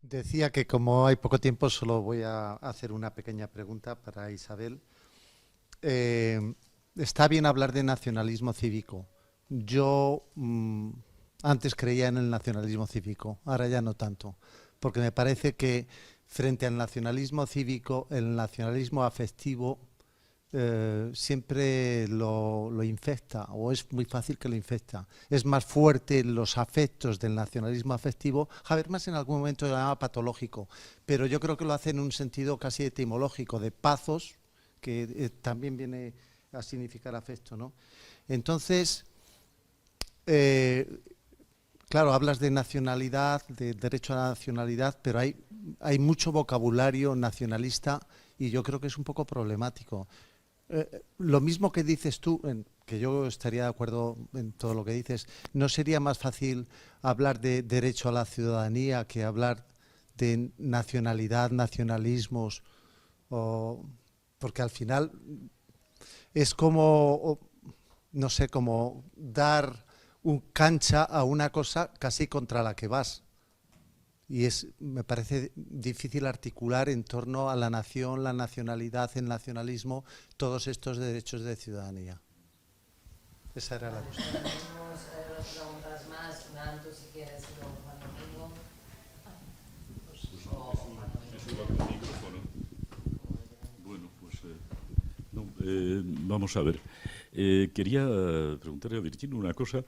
Decía que como hay poco tiempo, solo voy a hacer una pequeña pregunta para Isabel. Eh, Está bien hablar de nacionalismo cívico. Yo antes creía en el nacionalismo cívico, ahora ya no tanto, porque me parece que frente al nacionalismo cívico, el nacionalismo afectivo siempre lo infecta, o es muy fácil que lo infecta. Es más fuerte los afectos del nacionalismo afectivo. Habermas en algún momento lo llamaba patológico, pero yo creo que lo hace en un sentido casi etimológico, de pazos, que también viene a significar afecto, ¿no? Entonces, eh, claro, hablas de nacionalidad, de derecho a la nacionalidad, pero hay mucho vocabulario nacionalista y yo creo que es un poco problemático. Lo mismo que dices tú, que yo estaría de acuerdo en todo lo que dices, ¿no sería más fácil hablar de derecho a la ciudadanía que hablar de nacionalidad, nacionalismos? O, porque al final es como, no sé, como dar un cancha a una cosa casi contra la que vas. Y me parece difícil articular en torno a la nación, la nacionalidad, el nacionalismo, todos estos derechos de ciudadanía. Esa era la Vale, cuestión. tenemos dos preguntas más. Fran, tú si quieres, y luego Juan Domingo. O Juan Domingo. Eso va con micrófono. Bueno, pues no, vamos a ver. Quería preguntarle a Virginia una cosa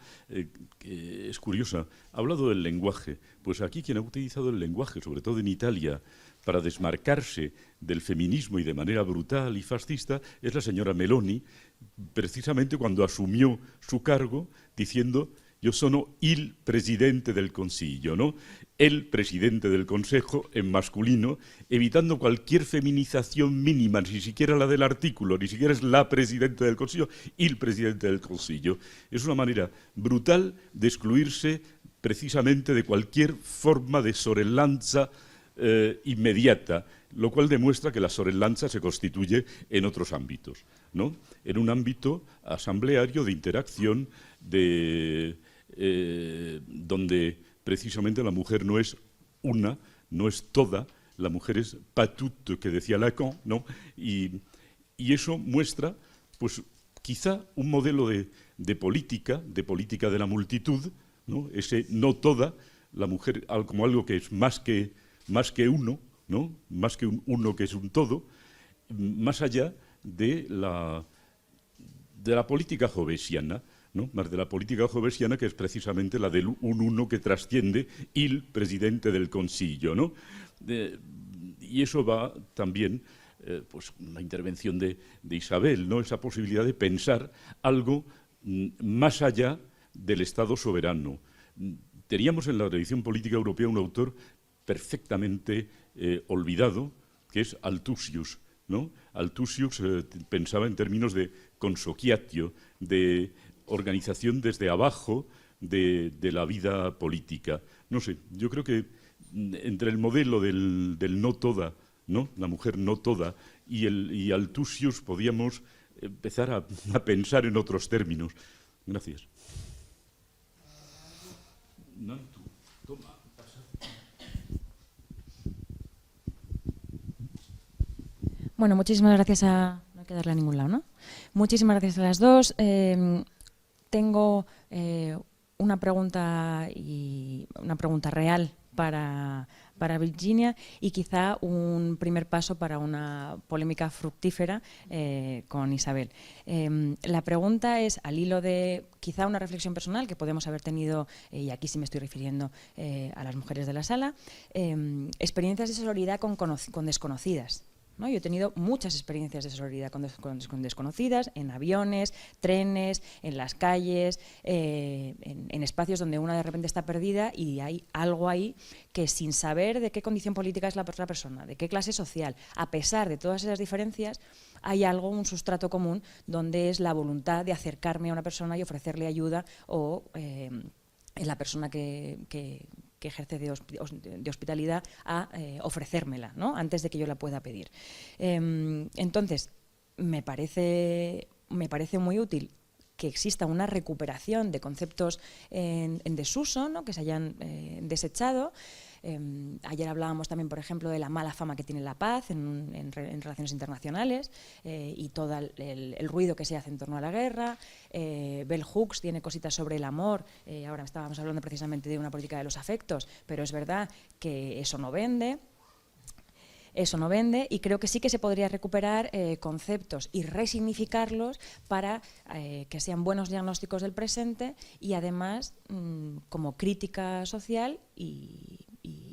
que es curiosa. Ha hablado del lenguaje. Pues aquí quien ha utilizado el lenguaje, sobre todo en Italia, para desmarcarse del feminismo y de manera brutal y fascista, es la señora Meloni, precisamente cuando asumió su cargo, diciendo: yo sono il presidente del Consiglio, ¿no? El presidente del Consejo en masculino, evitando cualquier feminización mínima, ni siquiera la del artículo, ni siquiera es la presidenta del Consiglio, il presidente del Consiglio. Es una manera brutal de excluirse precisamente de cualquier forma de sorellanza inmediata, lo cual demuestra que la sorellanza se constituye en otros ámbitos, ¿no? En un ámbito asambleario de interacción, donde precisamente la mujer no es una, no es toda, la mujer es pas toute, que decía Lacan, ¿no? Y eso muestra, pues, quizá un modelo de política de la multitud, ¿no? Ese no toda, la mujer como algo que es más que uno, ¿no? Más que un uno que es un todo, más allá de la política jovesiana, ¿no? Más de la política jovesiana, que es precisamente la de un uno que trasciende el presidente del Consiglio, ¿no? Y eso va también, pues, una intervención de Isabel, ¿no? Esa posibilidad de pensar algo más allá del Estado soberano. Teníamos en la tradición política europea un autor perfectamente olvidado, que es Althusius, ¿no? Althusius pensaba en términos de consociatio, de organización desde abajo de la vida política. No sé, yo creo que entre el modelo del no toda, ¿no? La mujer no toda, y Althusius podíamos empezar a pensar en otros términos. Gracias. Nantu, toma, pasa. Bueno, muchísimas gracias a... No hay que darle a ningún lado, ¿no? Muchísimas gracias a las dos. Tengo una pregunta real para Virginia y quizá un primer paso para una polémica fructífera con Isabel. La pregunta es, al hilo de quizá una reflexión personal que podemos haber tenido, y aquí sí me estoy refiriendo a las mujeres de la sala, experiencias de sororidad con desconocidas, ¿no? Yo he tenido muchas experiencias de sororidad con desconocidas, en aviones, trenes, en las calles, en espacios donde una de repente está perdida y hay algo ahí que, sin saber de qué condición política es la otra persona, de qué clase social, a pesar de todas esas diferencias, hay algo, un sustrato común, donde es la voluntad de acercarme a una persona y ofrecerle ayuda, o la persona que ejerce de hospitalidad a ofrecérmela, ¿no? Antes de que yo la pueda pedir. Entonces, me parece muy útil que exista una recuperación de conceptos en desuso, ¿no? Que se hayan desechado, Ayer hablábamos también, por ejemplo, de la mala fama que tiene la paz en relaciones internacionales y todo el ruido que se hace en torno a la guerra. Bell Hooks tiene cositas sobre el amor. Ahora estábamos hablando precisamente de una política de los afectos, pero es verdad que eso no vende. Eso no vende, y creo que sí que se podría recuperar conceptos y resignificarlos para que sean buenos diagnósticos del presente y además como crítica social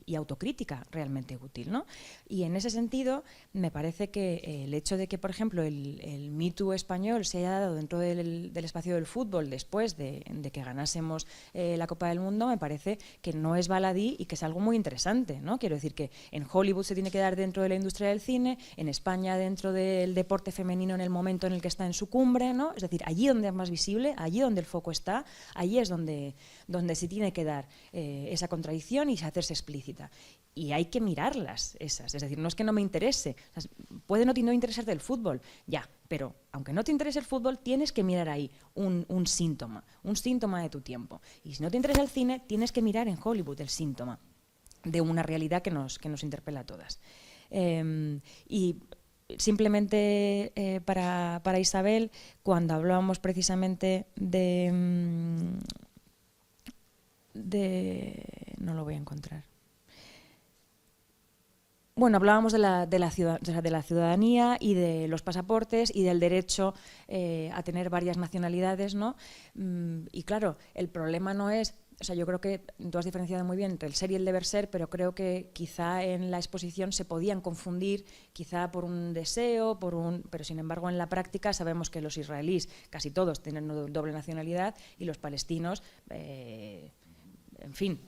y autocrítica realmente útil, ¿no? Y en ese sentido me parece que el hecho de que, por ejemplo, el Me Too español se haya dado dentro del espacio del fútbol después de que ganásemos la Copa del Mundo, me parece que no es baladí y que es algo muy interesante, ¿no? Quiero decir que en Hollywood se tiene que dar dentro de la industria del cine, en España dentro del deporte femenino en el momento en el que está en su cumbre, ¿no? Es decir, allí donde es más visible, allí donde el foco está, allí es donde se tiene que dar esa contradicción y hacerse explícita. Y hay que mirarlas esas, es decir, no es que no me interese, o sea, puede no interesarte el fútbol, ya, pero aunque no te interese el fútbol, tienes que mirar ahí un síntoma de tu tiempo. Y si no te interesa el cine, tienes que mirar en Hollywood el síntoma de una realidad que nos interpela a todas. Y simplemente para Isabel, cuando hablábamos precisamente de no lo voy a encontrar. Bueno, hablábamos de la ciudadanía y de los pasaportes y del derecho a tener varias nacionalidades, ¿no? Y claro, el problema no es, o sea, yo creo que tú has diferenciado muy bien entre el ser y el deber ser, pero creo que quizá en la exposición se podían confundir, quizá por un deseo, pero sin embargo en la práctica sabemos que los israelíes, casi todos, tienen doble nacionalidad y los palestinos, en fin.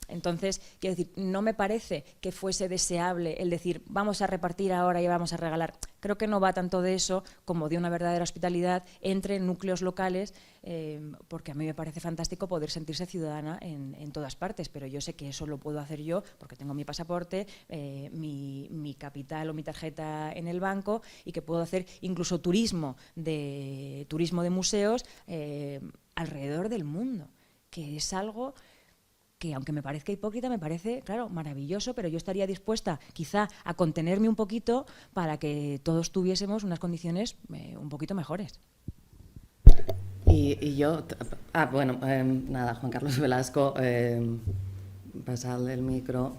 Entonces, quiero decir, no me parece que fuese deseable el decir vamos a repartir ahora y vamos a regalar. Creo que no va tanto de eso como de una verdadera hospitalidad entre núcleos locales, porque a mí me parece fantástico poder sentirse ciudadana en todas partes, pero yo sé que eso lo puedo hacer yo porque tengo mi pasaporte, mi capital o mi tarjeta en el banco y que puedo hacer incluso turismo de museos alrededor del mundo, que es algo que aunque me parezca hipócrita, me parece, claro, maravilloso, pero yo estaría dispuesta quizá a contenerme un poquito para que todos tuviésemos unas condiciones un poquito mejores. Y yo, bueno, nada, Juan Carlos Velasco, pasarle el micro.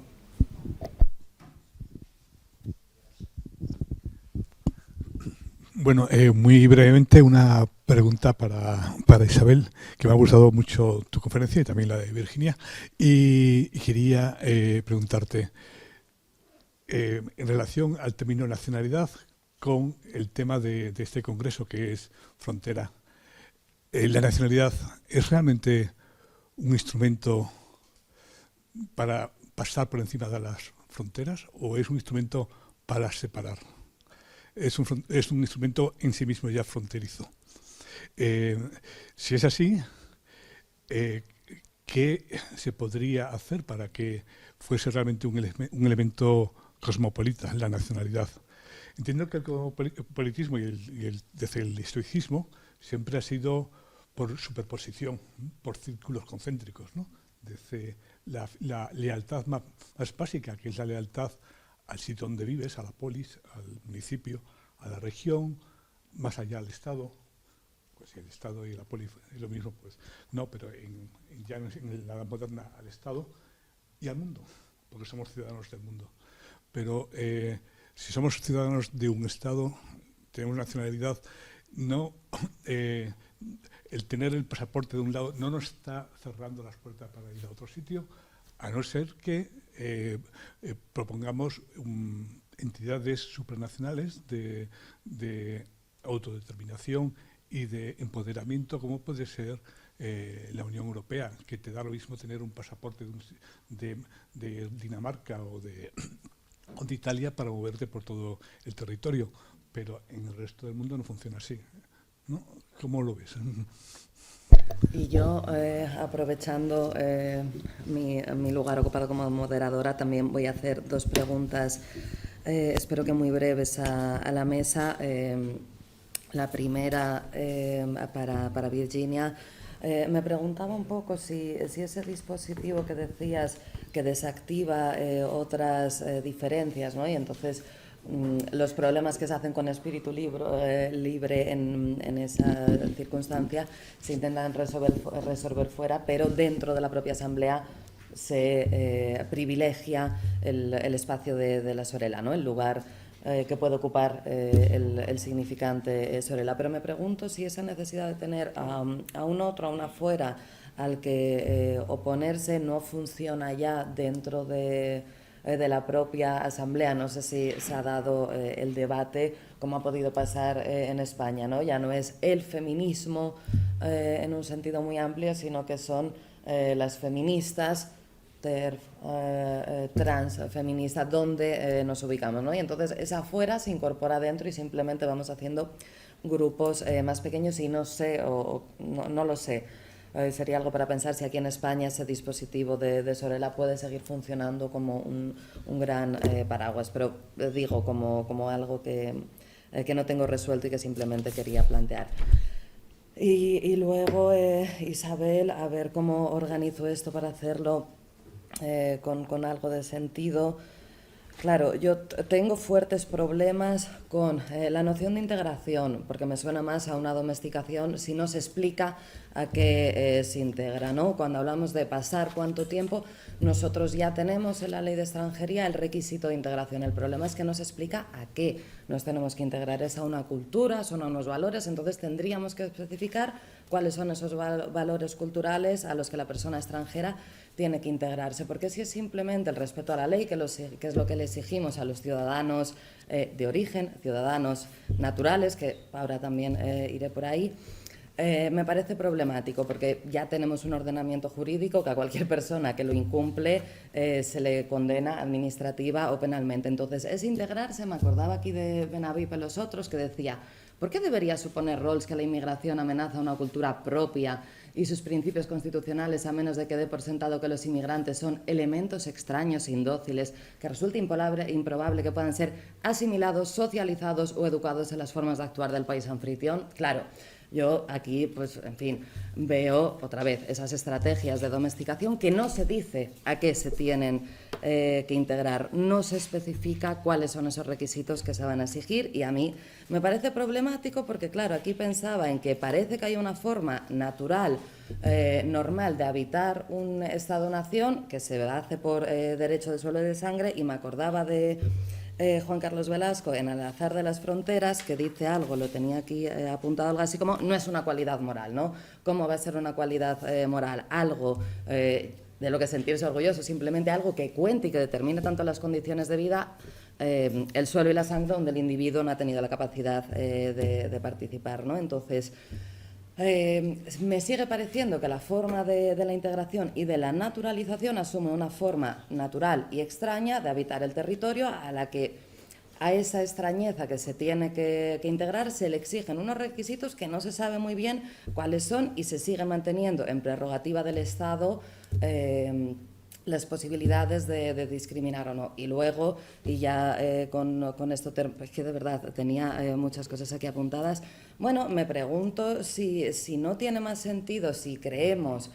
Bueno, muy brevemente una pregunta para Isabel, que me ha gustado mucho tu conferencia y también la de Virginia, y quería preguntarte en relación al término nacionalidad con el tema de este congreso que es frontera. ¿La nacionalidad es realmente un instrumento para pasar por encima de las fronteras o es un instrumento para separar? Es un instrumento en sí mismo ya fronterizo. Si es así, ¿qué se podría hacer para que fuese realmente un elemento cosmopolita, la nacionalidad? Entiendo que el cosmopolitismo desde el estoicismo siempre ha sido por superposición, por círculos concéntricos, ¿no? Desde la lealtad más básica, que es la lealtad al sitio donde vives, a la polis, al municipio, a la región, más allá al Estado. Pues si el Estado y la polis es lo mismo, pues no, pero ya en la edad moderna al Estado y al mundo, porque somos ciudadanos del mundo. Pero si somos ciudadanos de un Estado, tenemos nacionalidad, no, el tener el pasaporte de un lado no nos está cerrando las puertas para ir a otro sitio, a no ser que propongamos entidades supranacionales de autodeterminación y de empoderamiento, como puede ser la Unión Europea, que te da lo mismo tener un pasaporte de Dinamarca o de Italia para moverte por todo el territorio, pero en el resto del mundo no funciona así, ¿no? ¿Cómo lo ves? Y yo, aprovechando mi lugar ocupado como moderadora, también voy a hacer dos preguntas, espero que muy breves a la mesa. La primera para Virginia. Me preguntaba un poco si ese dispositivo que decías que desactiva otras diferencias, ¿no? Y entonces los problemas que se hacen con espíritu libre en esa circunstancia se intentan resolver fuera, pero dentro de la propia asamblea se privilegia el espacio de la Sorela, ¿no? El lugar que puede ocupar el significante Sorela. Pero me pregunto si esa necesidad de tener a un otro, a una fuera, al que oponerse no funciona ya dentro de la propia asamblea. No sé si se ha dado el debate, como ha podido pasar en España, ¿no? Ya no es el feminismo en un sentido muy amplio, sino que son las feministas, transfeministas, donde nos ubicamos, ¿no? Y entonces esa fuera se incorpora dentro y simplemente vamos haciendo grupos más pequeños y no sé, no lo sé. Sería algo para pensar si aquí en España ese dispositivo de Sorela puede seguir funcionando como un gran paraguas, pero digo como algo que no tengo resuelto y que simplemente quería plantear. Y luego, Isabel, a ver cómo organizo esto para hacerlo con algo de sentido. Claro, yo tengo fuertes problemas con la noción de integración, porque me suena más a una domesticación si no se explica a qué se integra, ¿no? Cuando hablamos de pasar cuánto tiempo, nosotros ya tenemos en la ley de extranjería el requisito de integración. El problema es que no se explica a qué nos tenemos que integrar. Es a una cultura, son a unos valores, entonces tendríamos que especificar cuáles son esos valores culturales a los que la persona extranjera tiene que integrarse, porque si es simplemente el respeto a la ley, que es lo que le exigimos a los ciudadanos de origen, ciudadanos naturales, que ahora también iré por ahí, me parece problemático, porque ya tenemos un ordenamiento jurídico que a cualquier persona que lo incumple se le condena administrativa o penalmente. Entonces, es integrarse. Me acordaba aquí de Benavip y los otros, que decía: ¿por qué debería suponer Rawls que la inmigración amenaza una cultura propia y sus principios constitucionales, a menos de que dé por sentado que los inmigrantes son elementos extraños e indóciles, que resulta improbable que puedan ser asimilados, socializados o educados en las formas de actuar del país anfitrión? Claro, yo aquí, pues, en fin, veo otra vez esas estrategias de domesticación que no se dice a qué se tienen que integrar, no se especifica cuáles son esos requisitos que se van a exigir, y a mí me parece problemático porque, claro, aquí pensaba en que parece que hay una forma natural, normal de habitar un Estado-nación que se hace por derecho de suelo y de sangre, y me acordaba de Juan Carlos Velasco en El azar de las fronteras, que dice algo, lo tenía aquí apuntado, algo así como: no es una cualidad moral, ¿no? ¿Cómo va a ser una cualidad moral? Algo de lo que sentirse orgulloso, simplemente algo que cuente y que determine tanto las condiciones de vida, el suelo y la sangre, donde el individuo no ha tenido la capacidad de participar, ¿no? Entonces, me sigue pareciendo que la forma de la integración y de la naturalización asume una forma natural y extraña de habitar el territorio, a esa extrañeza que se tiene que integrar se le exigen unos requisitos que no se sabe muy bien cuáles son, y se sigue manteniendo en prerrogativa del Estado las posibilidades de discriminar o no. Y luego, y ya con esto, es que de verdad tenía muchas cosas aquí apuntadas. Bueno, me pregunto si no tiene más sentido, si creemos,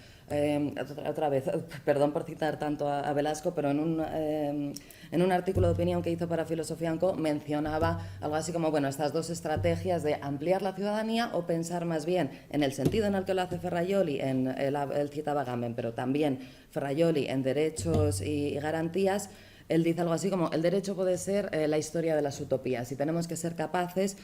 otra vez, perdón por citar tanto a Velasco, pero en un artículo de opinión que hizo para Filosofía & Co mencionaba algo así como: bueno, estas dos estrategias de ampliar la ciudadanía, o pensar más bien en el sentido en el que lo hace Ferrajoli, él citaba Gamben, pero también Ferrajoli en derechos y garantías. Él dice algo así como: el derecho puede ser la historia de las utopías, y tenemos que ser capaces,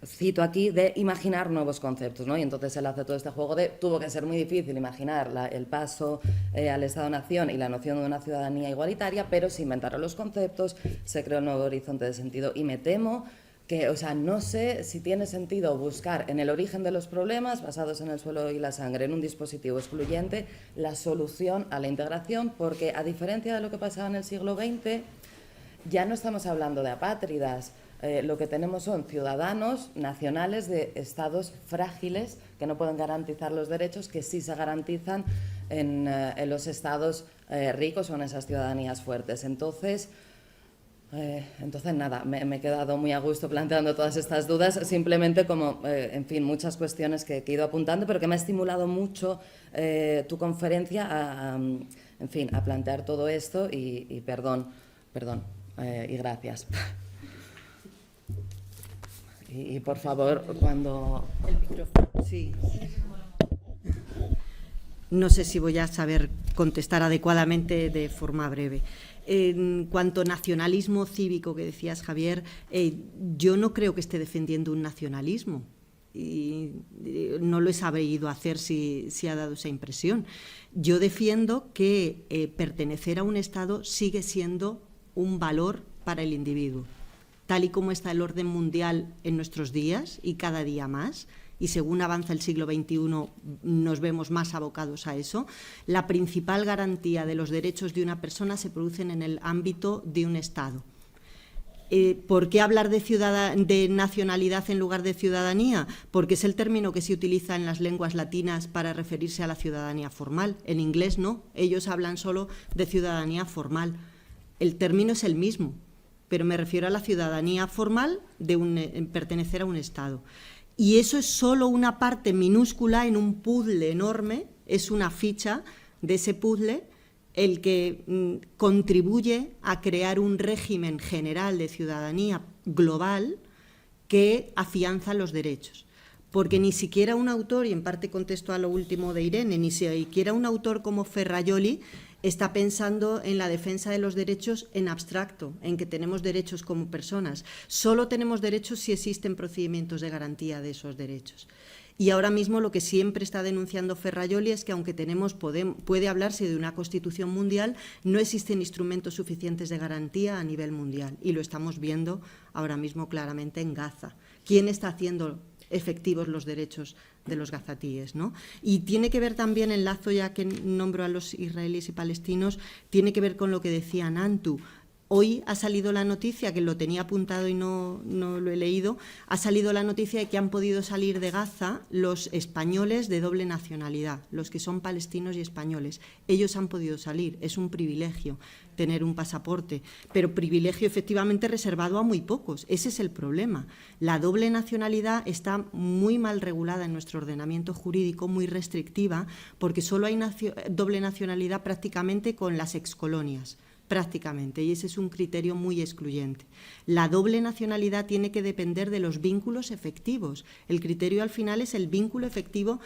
cito aquí, de imaginar nuevos conceptos, ¿no? Y entonces él hace todo este juego de: tuvo que ser muy difícil imaginar el paso al Estado-nación y la noción de una ciudadanía igualitaria, pero se inventaron los conceptos, se creó un nuevo horizonte de sentido. Y me temo que, o sea, no sé si tiene sentido buscar en el origen de los problemas, basados en el suelo y la sangre, en un dispositivo excluyente, la solución a la integración, porque, a diferencia de lo que pasaba en el siglo XX, ya no estamos hablando de apátridas. Lo que tenemos son ciudadanos nacionales de estados frágiles que no pueden garantizar los derechos que sí se garantizan en los estados ricos o en esas ciudadanías fuertes. Entonces, Entonces, nada, me he quedado muy a gusto planteando todas estas dudas, simplemente como, en fin, muchas cuestiones que he ido apuntando, pero que me ha estimulado mucho tu conferencia en fin, a plantear todo esto y perdón, y gracias. Y por favor, cuando... El micrófono, sí. No sé si voy a saber contestar adecuadamente de forma breve. En cuanto a nacionalismo cívico que decías, Javier, yo no creo que esté defendiendo un nacionalismo. Y no lo he sabido hacer si ha dado esa impresión. Yo defiendo que pertenecer a un Estado sigue siendo un valor para el individuo. Tal y como está el orden mundial en nuestros días y cada día más, y según avanza el siglo XXI nos vemos más abocados a eso, la principal garantía de los derechos de una persona se producen en el ámbito de un Estado. ¿Por qué hablar de nacionalidad en lugar de ciudadanía? Porque es el término que se utiliza en las lenguas latinas para referirse a la ciudadanía formal. En inglés no, ellos hablan solo de ciudadanía formal. El término es el mismo, pero me refiero a la ciudadanía formal de pertenecer a un Estado. Y eso es solo una parte minúscula en un puzzle enorme, es una ficha de ese puzzle el que contribuye a crear un régimen general de ciudadanía global que afianza los derechos. Porque ni siquiera un autor, y en parte contesto a lo último de Irene, ni siquiera un autor como Ferrajoli está pensando en la defensa de los derechos en abstracto, en que tenemos derechos como personas. Solo tenemos derechos si existen procedimientos de garantía de esos derechos. Y ahora mismo lo que siempre está denunciando Ferrajoli es que aunque puede hablarse de una constitución mundial, no existen instrumentos suficientes de garantía a nivel mundial. Y lo estamos viendo ahora mismo claramente en Gaza. ¿Quién está haciendo efectivos los derechos de los gazatíes, ¿no? Y tiene que ver también, enlazo ya que nombro a los israelíes y palestinos, tiene que ver con lo que decía Nantu. Hoy ha salido la noticia, que lo tenía apuntado y no lo he leído, ha salido la noticia de que han podido salir de Gaza los españoles de doble nacionalidad, los que son palestinos y españoles. Ellos han podido salir, es un privilegio tener un pasaporte, pero privilegio efectivamente reservado a muy pocos. Ese es el problema. La doble nacionalidad está muy mal regulada en nuestro ordenamiento jurídico, muy restrictiva, porque solo hay doble nacionalidad prácticamente con las excolonias. Prácticamente, y ese es un criterio muy excluyente. La doble nacionalidad tiene que depender de los vínculos efectivos. El criterio al final es el vínculo efectivo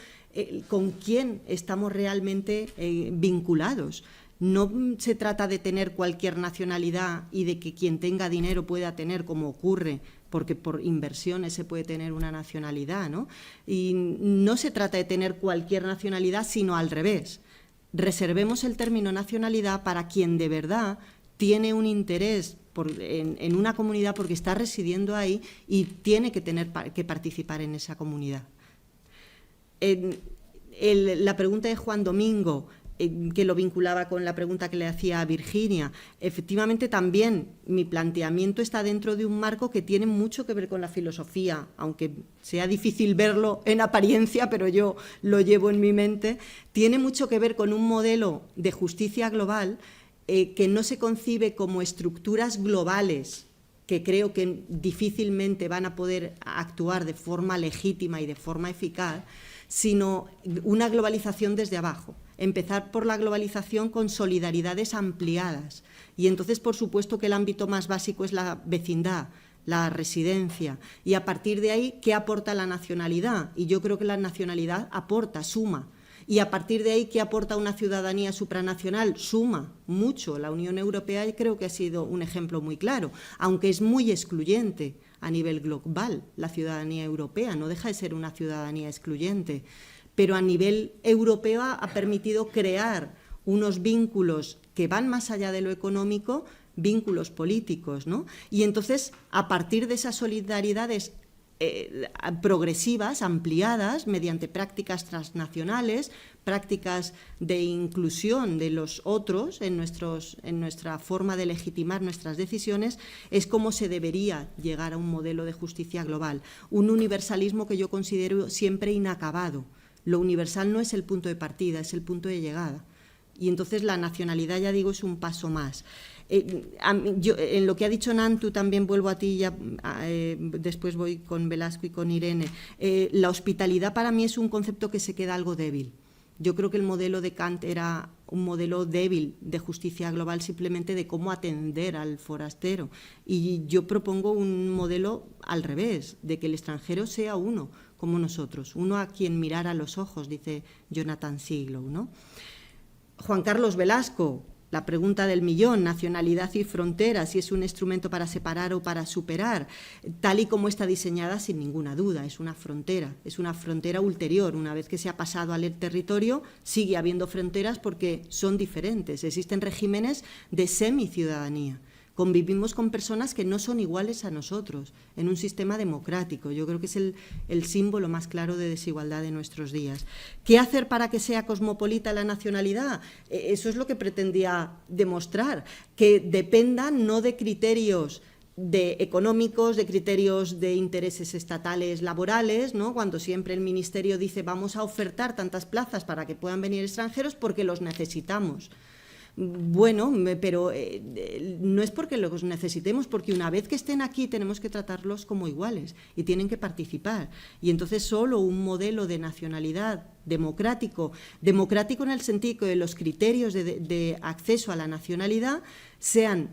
con quién estamos realmente vinculados. No se trata de tener cualquier nacionalidad y de que quien tenga dinero pueda tener, como ocurre, porque por inversiones se puede tener una nacionalidad, ¿no? Y no se trata de tener cualquier nacionalidad, sino al revés. Reservemos el término nacionalidad para quien de verdad tiene un interés en una comunidad porque está residiendo ahí y tiene que participar en esa comunidad. La pregunta de Juan Domingo, que lo vinculaba con la pregunta que le hacía a Virginia, efectivamente también mi planteamiento está dentro de un marco que tiene mucho que ver con la filosofía, aunque sea difícil verlo en apariencia, pero yo lo llevo en mi mente, tiene mucho que ver con un modelo de justicia global que no se concibe como estructuras globales que creo que difícilmente van a poder actuar de forma legítima y de forma eficaz, sino una globalización desde abajo. Empezar por la globalización con solidaridades ampliadas. Y entonces, por supuesto, que el ámbito más básico es la vecindad, la residencia. Y a partir de ahí, ¿qué aporta la nacionalidad? Y yo creo que la nacionalidad aporta, suma. Y a partir de ahí, ¿qué aporta una ciudadanía supranacional? Suma mucho. La Unión Europea creo que ha sido un ejemplo muy claro, aunque es muy excluyente a nivel global. La ciudadanía europea no deja de ser una ciudadanía excluyente, pero a nivel europeo ha permitido crear unos vínculos que van más allá de lo económico, vínculos políticos, ¿no? Y entonces, a partir de esas solidaridades progresivas, ampliadas, mediante prácticas transnacionales, prácticas de inclusión de los otros en nuestra forma de legitimar nuestras decisiones, es como se debería llegar a un modelo de justicia global. Un universalismo que yo considero siempre inacabado. Lo universal no es el punto de partida, es el punto de llegada. Y entonces la nacionalidad, ya digo, es un paso más. En lo que ha dicho Nantu, también vuelvo a ti, ya, después voy con Velasco y con Irene. La hospitalidad para mí es un concepto que se queda algo débil. Yo creo que el modelo de Kant era un modelo débil de justicia global, simplemente de cómo atender al forastero. Y yo propongo un modelo al revés, de que el extranjero sea uno, como nosotros, uno a quien mirar a los ojos, dice Jonathan Siglow, ¿no? Juan Carlos Velasco, la pregunta del millón, nacionalidad y frontera, si es un instrumento para separar o para superar, tal y como está diseñada, sin ninguna duda, es una frontera ulterior. Una vez que se ha pasado al territorio, sigue habiendo fronteras porque son diferentes. Existen regímenes de semiciudadanía. Convivimos con personas que no son iguales a nosotros en un sistema democrático. Yo creo que es el símbolo más claro de desigualdad de nuestros días. ¿Qué hacer para que sea cosmopolita la nacionalidad? Eso es lo que pretendía demostrar, que dependa no de criterios económicos, de criterios de intereses estatales laborales, ¿no? Cuando siempre el Ministerio dice vamos a ofertar tantas plazas para que puedan venir extranjeros porque los necesitamos. Bueno, pero no es porque los necesitemos, porque una vez que estén aquí tenemos que tratarlos como iguales y tienen que participar. Y entonces solo un modelo de nacionalidad democrático en el sentido de los criterios de acceso a la nacionalidad sean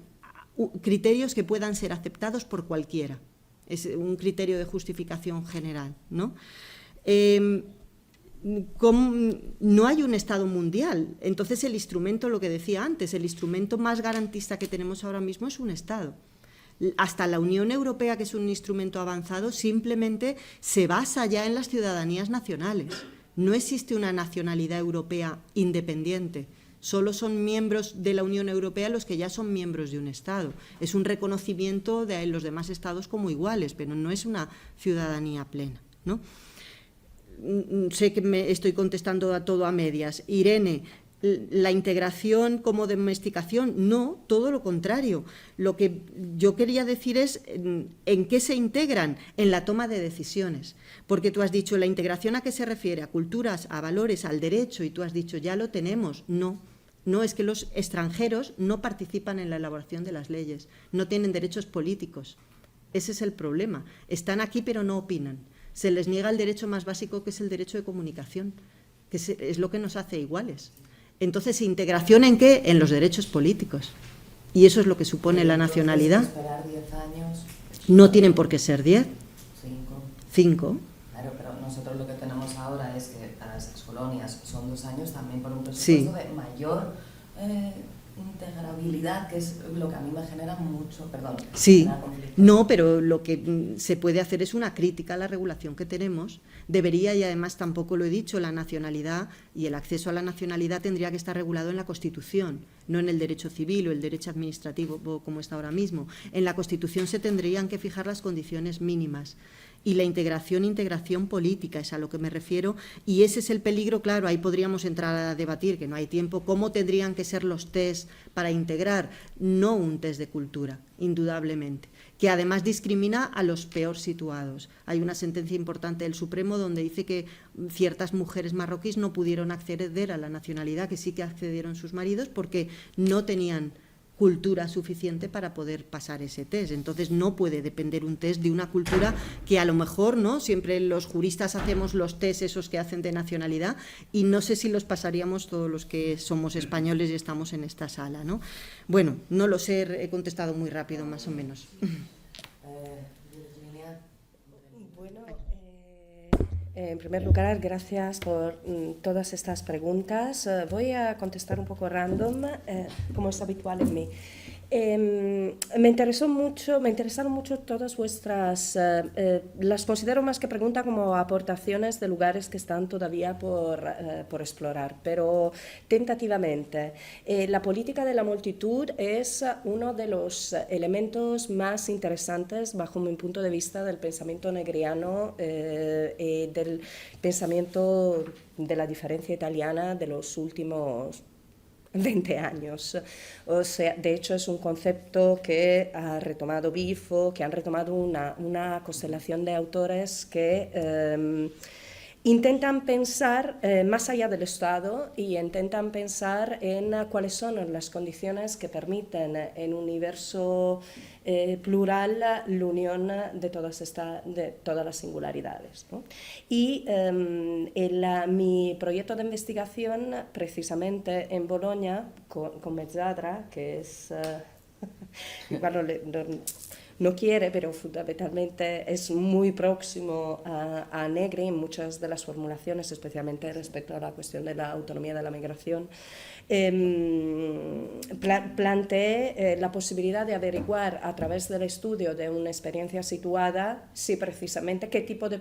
criterios que puedan ser aceptados por cualquiera. Es un criterio de justificación general, ¿no? No hay un Estado mundial, entonces el instrumento, lo que decía antes, el instrumento más garantista que tenemos ahora mismo es un Estado. Hasta la Unión Europea, que es un instrumento avanzado, simplemente se basa ya en las ciudadanías nacionales. No existe una nacionalidad europea independiente. Solo son miembros de la Unión Europea los que ya son miembros de un Estado. Es un reconocimiento de los demás Estados como iguales, pero no es una ciudadanía plena, ¿no? Sé que me estoy contestando a todo a medias. Irene, la integración como domesticación, no, todo lo contrario. Lo que yo quería decir es en qué se integran, en la toma de decisiones. Porque tú has dicho, ¿la integración a qué se refiere? A culturas, a valores, al derecho, y tú has dicho, ya lo tenemos. No, es que los extranjeros no participan en la elaboración de las leyes, no tienen derechos políticos. Ese es el problema. Están aquí pero no opinan. Se les niega el derecho más básico, que es el derecho de comunicación, que es lo que nos hace iguales. Entonces, ¿integración en qué? En los derechos políticos. Y eso es lo que supone la nacionalidad. Esperar 10 años. No tienen por qué ser 10. 5. Claro, pero nosotros lo que tenemos ahora es que para las excolonias son 2 años también por un presupuesto de mayor integrabilidad, que es lo que a mí me genera mucho, Sí, no, pero lo que se puede hacer es una crítica a la regulación que tenemos. Debería, y además tampoco lo he dicho, la nacionalidad y el acceso a la nacionalidad tendría que estar regulado en la Constitución, no en el derecho civil o el derecho administrativo como está ahora mismo. En la Constitución se tendrían que fijar las condiciones mínimas. Y la integración política, es a lo que me refiero, y ese es el peligro. Claro, ahí podríamos entrar a debatir, que no hay tiempo, cómo tendrían que ser los test para integrar. No un test de cultura, indudablemente, que además discrimina a los peor situados. Hay una sentencia importante del Supremo donde dice que ciertas mujeres marroquíes no pudieron acceder a la nacionalidad, que sí que accedieron sus maridos, porque no tenían cultura suficiente para poder pasar ese test. Entonces no puede depender un test de una cultura que a lo mejor, ¿no? Siempre los juristas hacemos los test esos que hacen de nacionalidad y no sé si los pasaríamos todos los que somos españoles y estamos en esta sala, ¿no? Bueno, no lo sé, he contestado muy rápido más o menos. Bueno, en primer lugar, gracias por todas estas preguntas. Voy a contestar un poco random, como es habitual en mí. Me interesaron mucho todas vuestras, las considero más que pregunta como aportaciones de lugares que están todavía por explorar, pero tentativamente. La política de la multitud es uno de los elementos más interesantes bajo mi punto de vista del pensamiento negriano y del pensamiento de la diferencia italiana de los últimos 20 años. O sea, de hecho es un concepto que ha retomado Bifo, que han retomado una constelación de autores que intentan pensar más allá del Estado y intentan pensar en cuáles son las condiciones que permiten en un universo plural la unión de todas las singularidades, ¿no? Y mi proyecto de investigación, precisamente en Bologna, con Mezzadra, que es... bueno, no quiere, pero fundamentalmente es muy próximo a Negri en muchas de las formulaciones, especialmente respecto a la cuestión de la autonomía de la migración. Planteé la posibilidad de averiguar a través del estudio de una experiencia situada si precisamente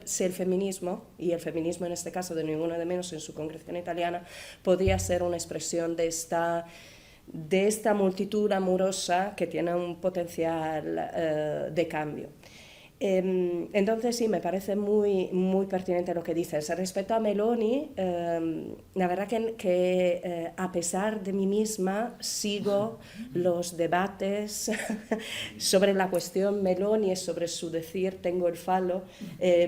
si el feminismo, y el feminismo en este caso de ninguno de menos en su concreción italiana, podría ser una expresión de esta multitud amorosa que tiene un potencial de cambio. Entonces sí, me parece muy, muy pertinente lo que dices. Respecto a Meloni, la verdad que a pesar de mí misma sigo los debates sobre la cuestión Meloni, sobre su decir tengo el falo,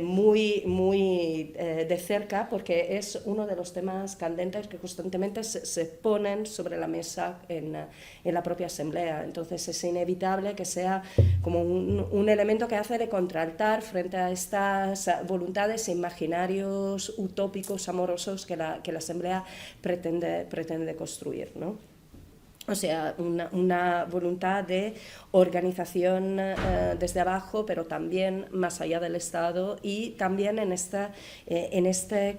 muy, muy de cerca, porque es uno de los temas candentes que constantemente se ponen sobre la mesa en la propia Asamblea. Entonces es inevitable que sea como un elemento que hace de contraltar frente a estas voluntades e imaginarios utópicos, amorosos que la Asamblea pretende construir, ¿no? O sea, una voluntad de organización desde abajo, pero también más allá del Estado, y también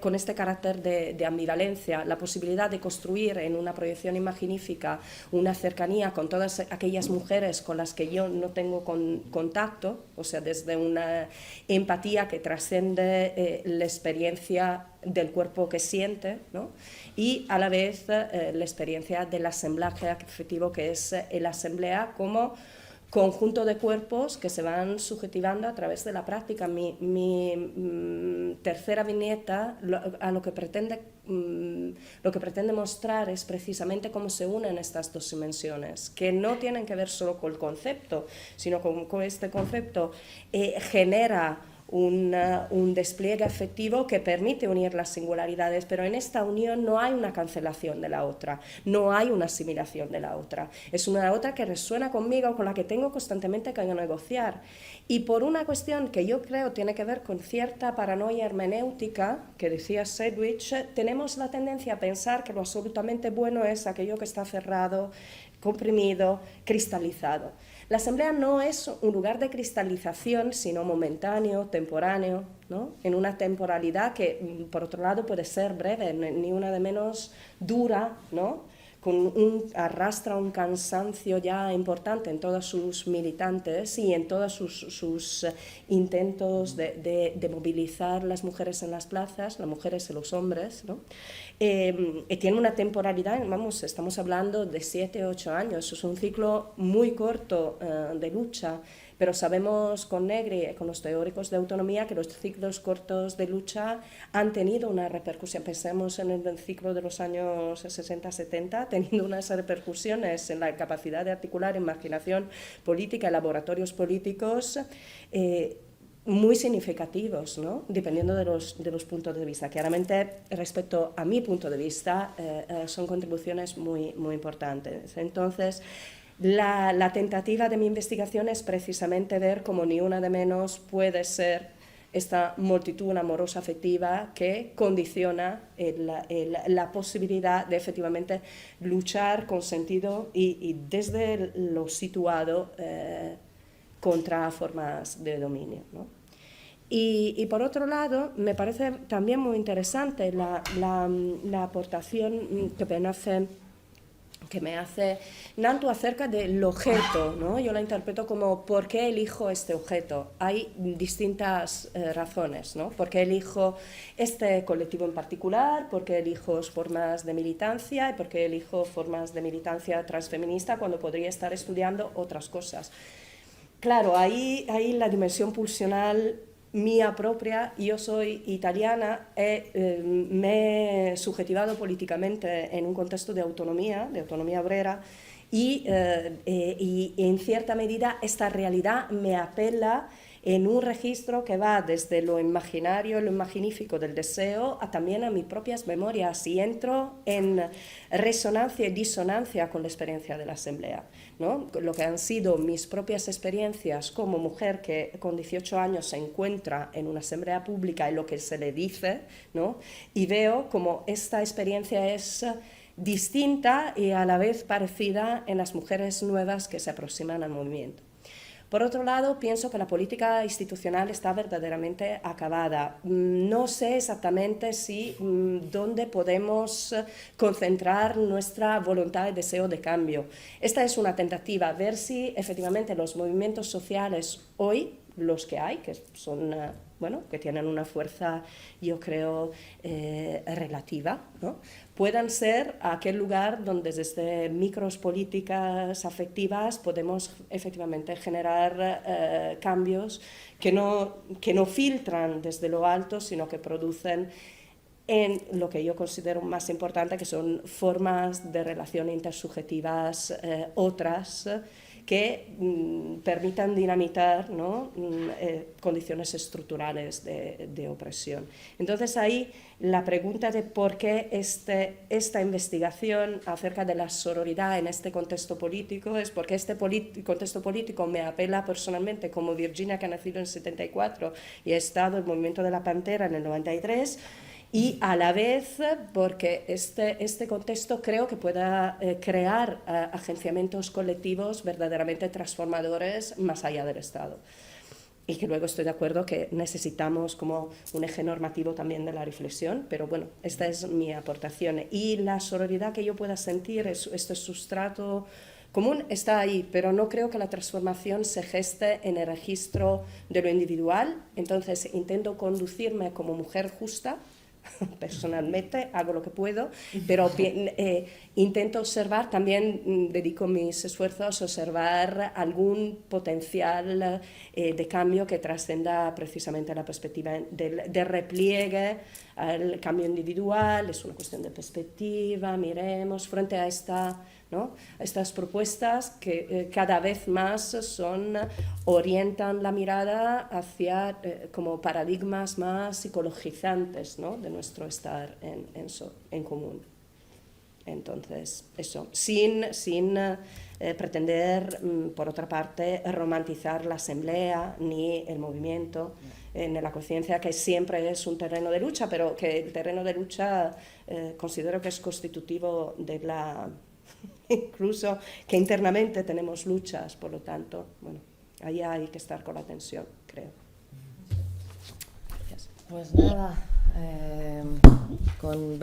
con este carácter de ambivalencia, la posibilidad de construir en una proyección imaginífica una cercanía con todas aquellas mujeres con las que yo no tengo contacto, o sea, desde una empatía que trasciende la experiencia del cuerpo que siente, ¿no? Y a la vez la experiencia del asemblaje afectivo que es la asamblea como conjunto de cuerpos que se van subjetivando a través de la práctica. Mi tercera viñeta lo que pretende mostrar es precisamente cómo se unen estas dos dimensiones, que no tienen que ver solo con el concepto, sino con este concepto genera un despliegue afectivo que permite unir las singularidades, pero en esta unión no hay una cancelación de la otra, no hay una asimilación de la otra. Es una otra que resuena conmigo, con la que tengo constantemente que negociar. Y por una cuestión que yo creo tiene que ver con cierta paranoia hermenéutica, que decía Sedgwick, tenemos la tendencia a pensar que lo absolutamente bueno es aquello que está cerrado, comprimido, cristalizado. La Asamblea no es un lugar de cristalización, sino momentáneo, temporáneo, ¿no? En una temporalidad que, por otro lado, puede ser breve, ni una de menos dura, ¿no? Arrastra un cansancio ya importante en todos sus militantes y en todos sus intentos de movilizar las mujeres en las plazas, las mujeres y los hombres, ¿no? Tiene una temporalidad, estamos hablando de 7 o 8 años, es un ciclo muy corto de lucha, pero sabemos con Negri y con los teóricos de autonomía que los ciclos cortos de lucha han tenido una repercusión. Pensemos en el ciclo de los años 60-70, teniendo unas repercusiones en la capacidad de articular imaginación política y laboratorios políticos muy significativos, ¿no? Dependiendo de los puntos de vista. Claramente, respecto a mi punto de vista, son contribuciones muy, muy importantes. Entonces, la tentativa de mi investigación es precisamente ver cómo ni una de menos puede ser esta multitud amorosa afectiva que condiciona la posibilidad de efectivamente luchar con sentido y desde lo situado contra formas de dominio, ¿no? Y por otro lado, me parece también muy interesante la aportación que me hace Nantu acerca del objeto, ¿no? Yo la interpreto como ¿por qué elijo este objeto? Hay distintas razones, ¿no? ¿Por qué elijo este colectivo en particular? ¿Por qué elijo formas de militancia? ¿Y por qué elijo formas de militancia transfeminista cuando podría estar estudiando otras cosas? Claro, ahí la dimensión pulsional mía propia, yo soy italiana, me he subjetivado políticamente en un contexto de autonomía obrera, y en cierta medida esta realidad me apela en un registro que va desde lo imaginario, lo magnífico del deseo, a también a mis propias memorias, y entro en resonancia y disonancia con la experiencia de la asamblea, ¿no? Lo que han sido mis propias experiencias como mujer que con 18 años se encuentra en una asamblea pública y lo que se le dice, ¿no? Y veo como esta experiencia es distinta y a la vez parecida en las mujeres nuevas que se aproximan al movimiento. Por otro lado, pienso que la política institucional está verdaderamente acabada. No sé exactamente dónde podemos concentrar nuestra voluntad y deseo de cambio. Esta es una tentativa, ver si efectivamente los movimientos sociales hoy, los que hay, que son, que tienen una fuerza, yo creo, relativa, ¿no? Puedan ser aquel lugar donde desde micros políticas afectivas podemos efectivamente generar cambios que no filtran desde lo alto, sino que producen en lo que yo considero más importante, que son formas de relación intersubjetivas otras, que permitan dinamitar, ¿no? Condiciones estructurales de opresión. Entonces ahí la pregunta de por qué esta investigación acerca de la sororidad en este contexto político es porque este contexto político me apela personalmente como Virginia, que ha nacido en el 74 y ha estado en el movimiento de la Pantera en el 93, y a la vez porque este contexto creo que pueda crear agenciamientos colectivos verdaderamente transformadores más allá del Estado. Y que luego estoy de acuerdo que necesitamos como un eje normativo también de la reflexión, pero bueno, esta es mi aportación. Y la sororidad que yo pueda sentir, este sustrato común está ahí, pero no creo que la transformación se geste en el registro de lo individual. Entonces intento conducirme como mujer justa. Personalmente hago lo que puedo, pero intento observar, también dedico mis esfuerzos a observar algún potencial de cambio que trascenda precisamente la perspectiva de repliegue al cambio individual. Es una cuestión de perspectiva, miremos frente a estas propuestas que cada vez más orientan la mirada hacia como paradigmas más psicologizantes, ¿no? De nuestro estar en común. Entonces, eso, sin pretender, por otra parte, romantizar la asamblea ni el movimiento, en la conciencia que siempre es un terreno de lucha, pero que el terreno de lucha considero que es constitutivo de la... incluso que internamente tenemos luchas, por lo tanto, bueno, ahí hay que estar con la atención, creo. Gracias. Pues nada, con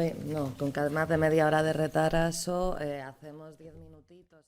más de media hora de retraso hacemos 10 minutitos.